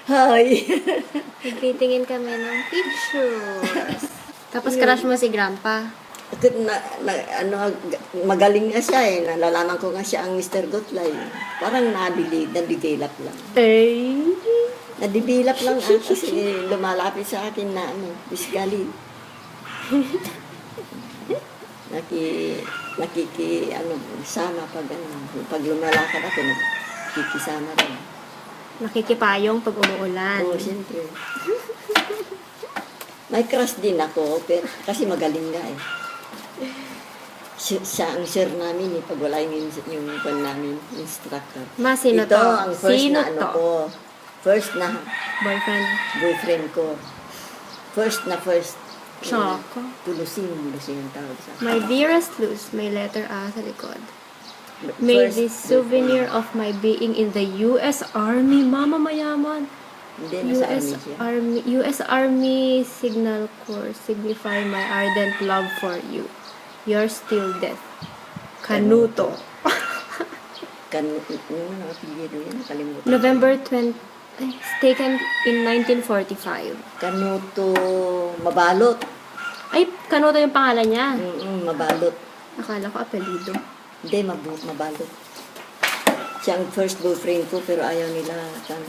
Hi! Nagtitingin kami ng pictures. Tapos crush mo si Grandpa. Magaling nga siya eh. Nalalaman ko nga siya ang Mr. Gotlay. Parang nadibilap lang. Ay! Nadibilap lang kasi lumalapit sa akin na bisgali. Sama pag lumalakad ako, nakikisama rin. Nakikipayong pag umuulan. Oo, siyempre. May crush din ako, pero kasi magaling nga eh. Siya ang sir namin eh, pag wala yung pan namin, instructor. Sino Ito to? ang first Sino na to? ko. First na Boyfriend. ko. First. Choco. Lucy ang tawag sa akin. My dearest Luz, may letter A sa likod. May this souvenir of my being in the U.S. Army. Mama, mayaman. Hindi, nasa army siya. U.S. Army Signal Corps signify my ardent love for you. Yours till death. Canuto. Nakalimutan. November 20, taken in 1945. Kanuto Mabalot. Ay, Canuto yung pangalan niya. Mabalot. Akala ko apelido. Hindi, mabalot. Siya ang first boyfriend ko, pero ayaw nila sa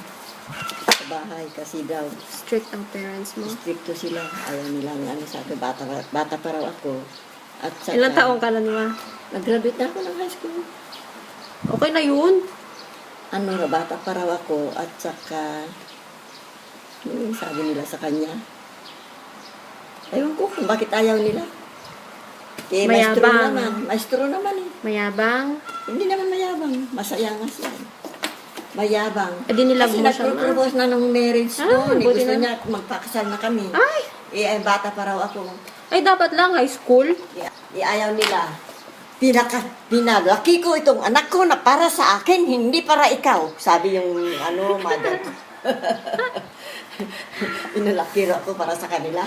bahay kasi daw Strict ang parents mo. stricto sila. Ayaw nilang sa akin. Bata pa raw ako. At saka, Ilang taong ka na naman? nag-graduate na ako ng high school. Okay na yun. Bata pa raw ako. At saka, sabi nila sa kanya, ewan ko kung bakit ayaw nila. Eh, Mayabang. Maestro naman eh. Mayabang. Hindi naman mayabang. Masaya nga siya. Mayabang. Di nila Kasi mo siya, ma. nagpropose na ng marriage ko. buti Gusto na. niya magpakasal na kami. Ay! Bata pa raw ako. Ay, dapat lang high school. Ayaw nila. Pinalaki ko itong anak ko na para sa akin, hindi para ikaw. Sabi yung mother ko. Pinalaki raw ako para sa kanila.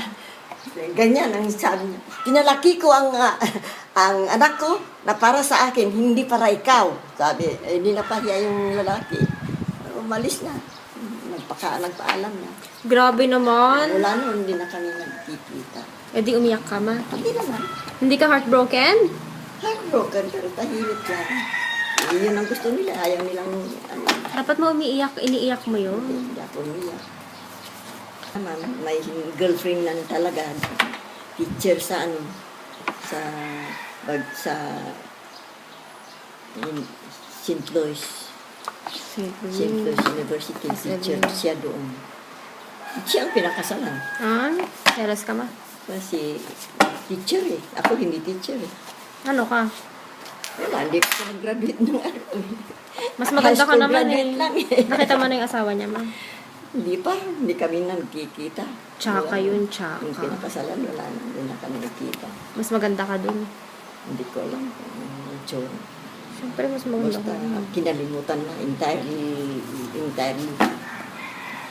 Ganyan ang sabi. Pinalaki ko ang anak ko na para sa akin, hindi para ikaw. Sabi, hindi napahiya yung lalaki. Umalis na. Nagpaalam na. Grabe naman. Wala noon, hindi na kami nagkikita. Eh, di umiyak ka, ma. Hindi naman. Hindi ka heartbroken? Heartbroken, pero tahimik lang. Yun ang gusto nila. Ayaw nilang, Dapat mo iniiyak mo yun. hindi ako umiyak. May girlfriend na talaga. Teacher sa St. Louis. St. Louis University. Teacher siya doon. Siya ang pinakasalan. Jealous ka, ma? Kasi teacher eh. Ako hindi teacher eh. Ano ka? Wala, hindi ko nag-graduate ng Mas maganda ka High school naman graduate eh. lang eh. Nakita mo na yung asawa niya, ma. Hindi pa. Hindi kami nagkikita. Tsaka Wala. yun, Yung tsaka. pinakasalan, wala na. Hindi na kami nagkita. Mas maganda ka dun. Hindi ko alam kung ano yung tsura. Siyempre, mas maganda Basta ka dun. kinalimutan na entirely.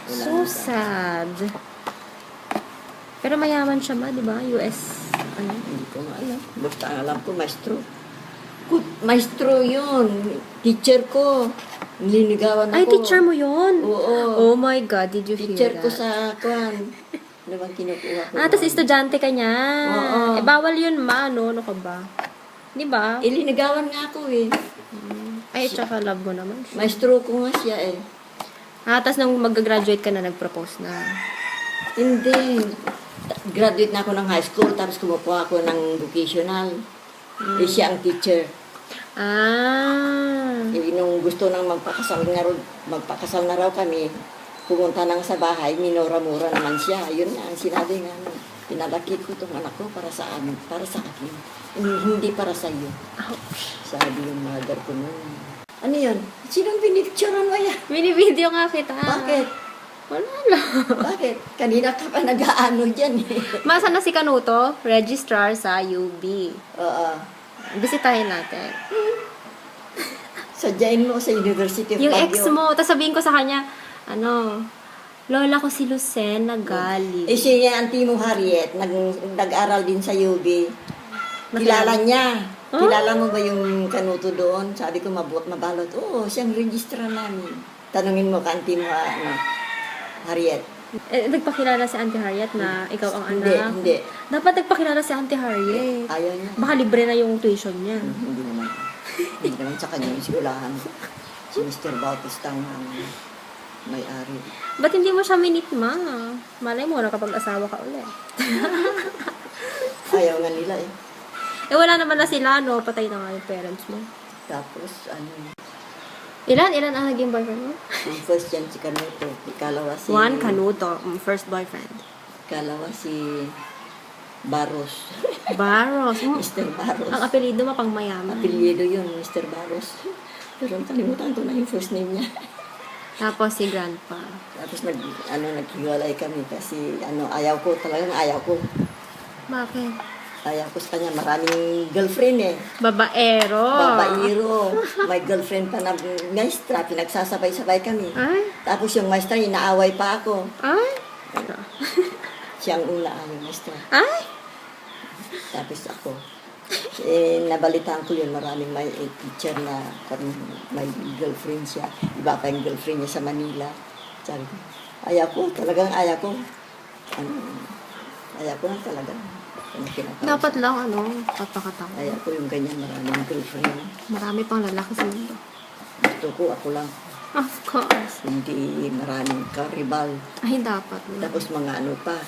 Wala So na siya. sad. Pero mayaman siya, ma, di ba? US, Hindi ko nga alam. Basta ang alam ko, maestro. Maestro yun. Teacher ko. Nilinigawan ako. Ay, teacher mo yun? Oo. Oh my God, did you hear Teacher that? ko sa kwan. Ano bang kinukuha ko? Tapos estudyante ka niya. Oo. Eh, bawal yun, ma, no? Ano ka ba? Di ba? Ilinigawan nga ako eh. Ay, tsaka love mo naman siya. Maestro ko nga siya eh. Tapos nung mag-graduate ka na, nag-propose na. Hindi. Graduate na ako ng high school, tapos kumukuha ako ng vocational. Eh, siya ang teacher. Nung gusto nang magpakasal na raw kami, pumunta nang sa bahay, minura-mura naman siya. Yun nga, ang sinabi nga, pinalaki ko itong anak ko para sa amin, para sa akin. Hindi para sa iyo. Sabi yung mother ko noon. Ano yun? Sinong pinicturean mo yan? Mini-video nga kita. Bakit? Wala lang. Bakit? Kanina ka pa nag-aano dyan eh. Masa na si Canuto? Registrar sa UB. Oo. Bisitahin natin. Sadyain mo sa University of Yung Baguio. ex mo, tapos sabihin ko sa kanya, lola ko si Lucen nagaling. Eh siya yung auntie mo Harriet, nag-aral din sa UB. Kilala niya. Kilala mo ba yung Canuto doon? Sabi ko, mabalot. Oo, siyang registrar namin. Tanungin mo ka, auntie mo, Harriet. Nagpakilala si Auntie Harriet na ikaw ang Hindi, anak. hindi. Dapat nagpakilala si Auntie Harriet. Ayaw niya. Baka libre na yung tuition niya. Hindi naman. Hindi naman sa kanya yung sigulahan. Si Mr. Bautista ang may-ari. Ba't hindi mo siya minit, ma? Malay mo, nakapag-asawa ka ulit. Ayaw nga nila eh. Eh, wala naman na sila, no? Patay na nga yung parents mo. Tapos, Ilan ang naging boyfriend mo? ang first yan si Canuto. Ikalawa si... Juan Canuto, first boyfriend. Ikalawa si Barros. Barros. Mr. Barros. Ang apelido mo pang mayaman. Apelyido yun, Mr. Barros. Pero kalimutan ko na yung first name niya. Tapos si Grandpa. Tapos naghiwalay kami kasi ayaw ko, talagang ayaw ko. Bakit? Ayaw ko sa kanya, maraming girlfriend eh. Babaero. Babairo. May girlfriend pa na maestra, pinagsasabay-sabay kami. Ay? Tapos yung maestra, inaaway pa ako. Ay? Siyang una ang maestra. Ay? Tapos ako. Nabalitaan ko yun, maraming may teacher na may girlfriend siya. Iba pa yung girlfriend niya sa Manila. Sabi ko, ayaw ko, talagang ayaw ko. Ayaw ko lang talaga. Dapat lang, papakatawa. Ayaw ko yung ganyan, maraming girlfriend. Marami pang lalaki sa mundo. Gusto ko, ako lang. Of course. Hindi maraming karibal. Ay, dapat. Tapos mga pa.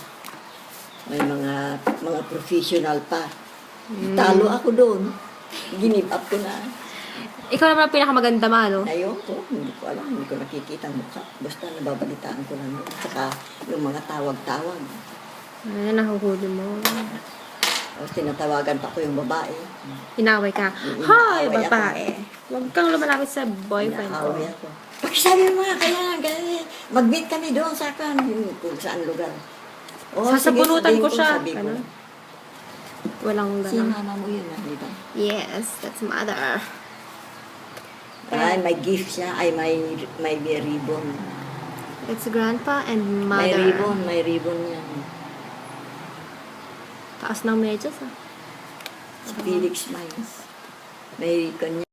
May mga professional pa. Talo ako doon. Ginip up ko na. Ikaw naman ang pinakamaganda, Malo. Ayoko, hindi ko alam, hindi ko nakikita ang mukha. Basta nababalitaan ko lang yun. Saka yung mga tawag-tawag. Ay, nahuhuli mo. Tapos tinatawagan pa ko yung babae. Inaway ka. Hoy, Inaaway babae. Huwag kang lumalapit sa boyfriend ko. Inaaway ako. Pakisabi mo nga kaya, ganyan. Mag-meet kami doon sa kung saan lugar. Oh, Sasabunutan sige, ko sabihin siya. sabihin ko. Ano? Walang Si gano'n. mama mo yun, di ba? Yes, that's mother. Ay, may gift siya. Ay, may ribbon. It's grandpa and May mother. ribbon yan. Taas ng medyas, ah. Si Felix Mines. May kanya